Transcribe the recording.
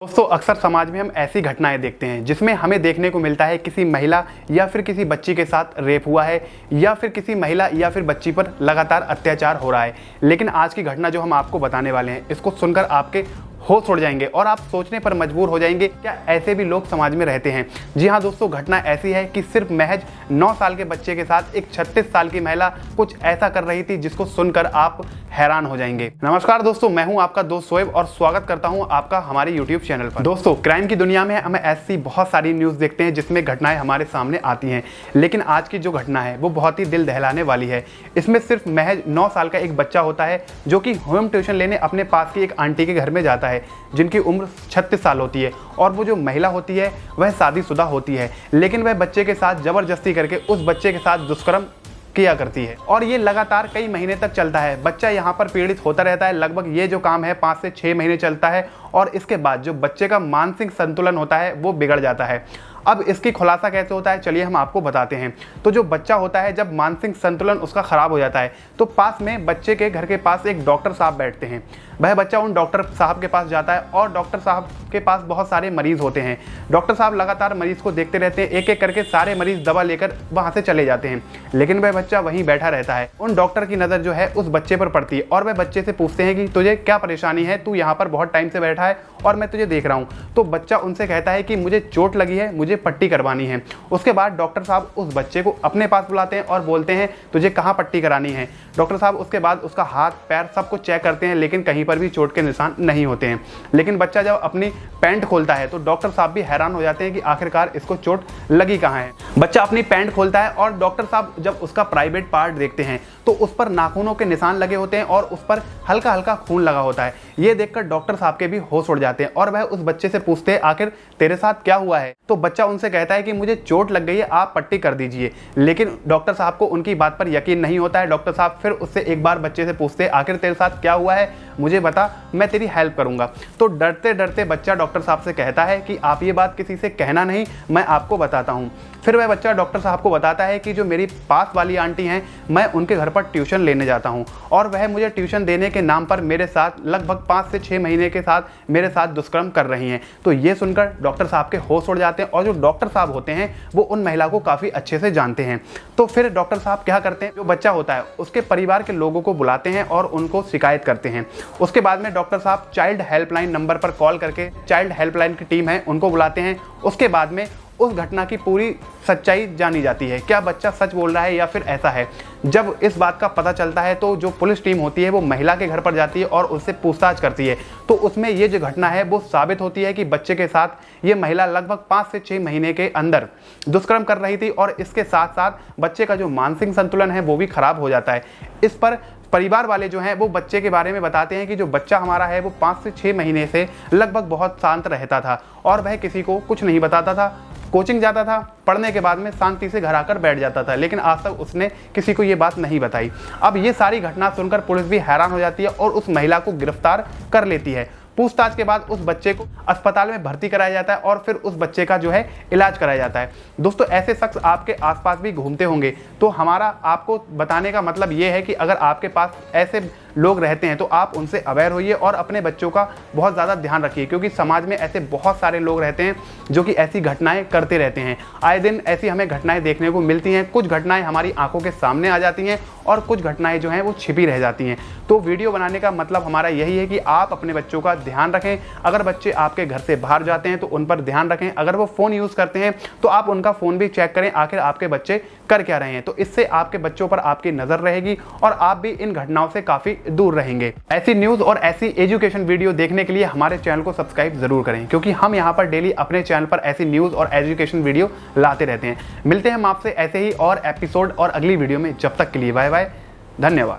दोस्तों अक्सर समाज में हम ऐसी घटनाएं देखते हैं जिसमें हमें देखने को मिलता है किसी महिला या फिर किसी बच्ची के साथ रेप हुआ है या फिर किसी महिला या फिर बच्ची पर लगातार अत्याचार हो रहा है। लेकिन आज की घटना जो हम आपको बताने वाले हैं इसको सुनकर आपके होश उड़ जाएंगे और आप सोचने पर मजबूर हो जाएंगे क्या ऐसे भी लोग समाज में रहते हैं। जी हाँ दोस्तों, घटना ऐसी है कि सिर्फ महज 9 साल के बच्चे के साथ एक 36 साल की महिला कुछ ऐसा कर रही थी जिसको सुनकर आप हैरान हो जाएंगे। नमस्कार दोस्तों, मैं हूं आपका दोस्त शोएब और स्वागत करता हूं आपका हमारे YouTube चैनल पर। दोस्तों क्राइम की दुनिया में हम ऐसी बहुत सारी न्यूज़ देखते हैं जिसमें घटनाएं हमारे सामने आती हैं, लेकिन आज की जो घटना है वो बहुत ही दिल दहलाने वाली है। इसमें सिर्फ महज 9 साल का एक बच्चा होता है जो कि होम ट्यूशन लेने अपने पास की एक आंटी के घर में जाता है जिनकी उम्र 36 साल होती है और वो जो महिला होती है वह शादीशुदा होती है, लेकिन वह बच्चे के साथ जबरदस्ती करके उस बच्चे के साथ दुष्कर्म किया करती है और ये लगातार कई महीने तक चलता है। बच्चा यहाँ पर पीड़ित होता रहता है। लगभग ये जो काम है 5 से 6 महीने चलता है और इसके बाद जो बच्चे का मानसिक संतुलन होता है वो बिगड़ जाता है। अब इसकी खुलासा कैसे होता है चलिए हम आपको बताते हैं। तो जो बच्चा होता है जब मानसिक संतुलन उसका खराब हो जाता है तो पास में बच्चे के घर के पास एक डॉक्टर साहब बैठते हैं। वह बच्चा उन डॉक्टर साहब के पास जाता है और डॉक्टर साहब के पास बहुत सारे मरीज़ होते हैं। डॉक्टर साहब लगातार मरीज़ को देखते रहते हैं, एक एक करके सारे मरीज़ दवा लेकर वहाँ से चले जाते हैं, लेकिन वह बच्चा वहीं बैठा रहता है। उन डॉक्टर की नज़र जो है उस बच्चे पर पड़ती है और वह बच्चे से पूछते हैं कि तुझे क्या परेशानी है, तू यहाँ पर बहुत टाइम से बैठा है और मैं तुझे देख रहा हूँ। तो बच्चा उनसे कहता है कि मुझे चोट लगी है, मुझे पट्टी करवानी है। उसके बाद डॉक्टर साहब उस बच्चे को अपने पास बुलाते हैं और बोलते हैं तुझे कहाँ पट्टी करानी है। डॉक्टर साहब उसके बाद उसका हाथ पैर सब कुछ चेक करते हैं, लेकिन कहीं पर भी चोट के निशान नहीं होते हैं। लेकिन बच्चा जब अपनी पैंट खोलता है तो डॉक्टर साहब भी हैरान हो जाते हैं कि आखिरकार इसको चोट लगी कहाँ है। बच्चा अपनी पैंट खोलता है और डॉक्टर साहब जब उसका प्राइवेट पार्ट देखते हैं तो उस पर नाखूनों के निशान लगे होते हैं और उस पर हल्का हल्का खून लगा होता है। ये देखकर डॉक्टर साहब के भी होश उड़ जाते हैं और वह उस बच्चे से पूछते हैं आखिर तेरे साथ क्या हुआ है। तो बच्चा उनसे कहता है कि मुझे चोट लग गई है, आप पट्टी कर दीजिए। लेकिन डॉक्टर साहब को उनकी बात पर यकीन नहीं होता है। डॉक्टर साहब फिर उससे एक बार बच्चे से पूछते हैं आखिर तेरे साथ क्या हुआ है, मुझे बता, मैं तेरी हेल्प करूंगा। तो डरते डरते बच्चा डॉक्टर साहब से कहता है कि आप ये बात किसी से कहना नहीं, मैं आपको बताता हूँ। फिर वह बच्चा डॉक्टर साहब को बताता है कि जो मेरी पास वाली आंटी हैं मैं उनके घर पर ट्यूशन लेने जाता हूं और वह मुझे ट्यूशन देने के नाम पर मेरे साथ लगभग 5 से 6 महीने के साथ मेरे साथ दुष्कर्म कर रही हैं। तो ये सुनकर डॉक्टर साहब के होश उड़ जाते हैं और जो डॉक्टर साहब होते हैं वो उन महिला को काफ़ी अच्छे से जानते हैं। तो फिर डॉक्टर साहब क्या करते हैं, जो बच्चा होता है उसके परिवार के लोगों को बुलाते हैं और उनको शिकायत करते हैं। उसके बाद में डॉक्टर साहब चाइल्ड हेल्पलाइन नंबर पर कॉल करके चाइल्ड हेल्पलाइन की टीम है उनको बुलाते हैं। उसके बाद में उस घटना की पूरी सच्चाई जानी जाती है, क्या बच्चा सच बोल रहा है या फिर ऐसा है। जब इस बात का पता चलता है तो जो पुलिस टीम होती है वो महिला के घर पर जाती है और उससे पूछताछ करती है। तो उसमें ये जो घटना है वो साबित होती है कि बच्चे के साथ ये महिला लगभग 5 से 6 महीने के अंदर दुष्कर्म कर रही थी और इसके साथ साथ बच्चे का जो मानसिक संतुलन है वो भी खराब हो जाता है। इस पर परिवार वाले जो हैं वो बच्चे के बारे में बताते हैं कि जो बच्चा हमारा है वो 5 से 6 महीने से लगभग बहुत शांत रहता था और वह किसी को कुछ नहीं बताता था, कोचिंग जाता था, पढ़ने के बाद में शांति से घर आकर बैठ जाता था, लेकिन आज तक उसने किसी को ये बात नहीं बताई। अब ये सारी घटना सुनकर पुलिस भी हैरान हो जाती है और उस महिला को गिरफ्तार कर लेती है। पूछताछ के बाद उस बच्चे को अस्पताल में भर्ती कराया जाता है और फिर उस बच्चे का जो है इलाज कराया जाता है। दोस्तों ऐसे शख्स आपके आसपास भी घूमते होंगे, तो हमारा आपको बताने का मतलब ये है कि अगर आपके पास ऐसे लोग रहते हैं तो आप उनसे अवेयर होइए और अपने बच्चों का बहुत ज़्यादा ध्यान रखिए, क्योंकि समाज में ऐसे बहुत सारे लोग रहते हैं जो कि ऐसी घटनाएं करते रहते हैं। आए दिन ऐसी हमें घटनाएं देखने को मिलती हैं। कुछ घटनाएं हमारी आंखों के सामने आ जाती हैं और कुछ घटनाएं जो हैं वो छिपी रह जाती हैं। तो वीडियो बनाने का मतलब हमारा यही है कि आप अपने बच्चों का ध्यान रखें। अगर बच्चे आपके घर से बाहर जाते हैं तो उन पर ध्यान रखें। अगर वो फ़ोन यूज़ करते हैं तो आप उनका फ़ोन भी चेक करें आखिर आपके बच्चे कर क्या रहे हैं। तो इससे आपके बच्चों पर आपकी नज़र रहेगी और आप भी इन घटनाओं से काफ़ी दूर रहेंगे। ऐसी न्यूज़ और ऐसी एजुकेशन वीडियो देखने के लिए हमारे चैनल को सब्सक्राइब जरूर करें, क्योंकि हम यहाँ पर डेली अपने चैनल पर ऐसी न्यूज़ और एजुकेशन वीडियो लाते रहते हैं। मिलते हैं हम आपसे ऐसे ही और एपिसोड और अगली वीडियो में। जब तक के लिए बाय बाय, धन्यवाद।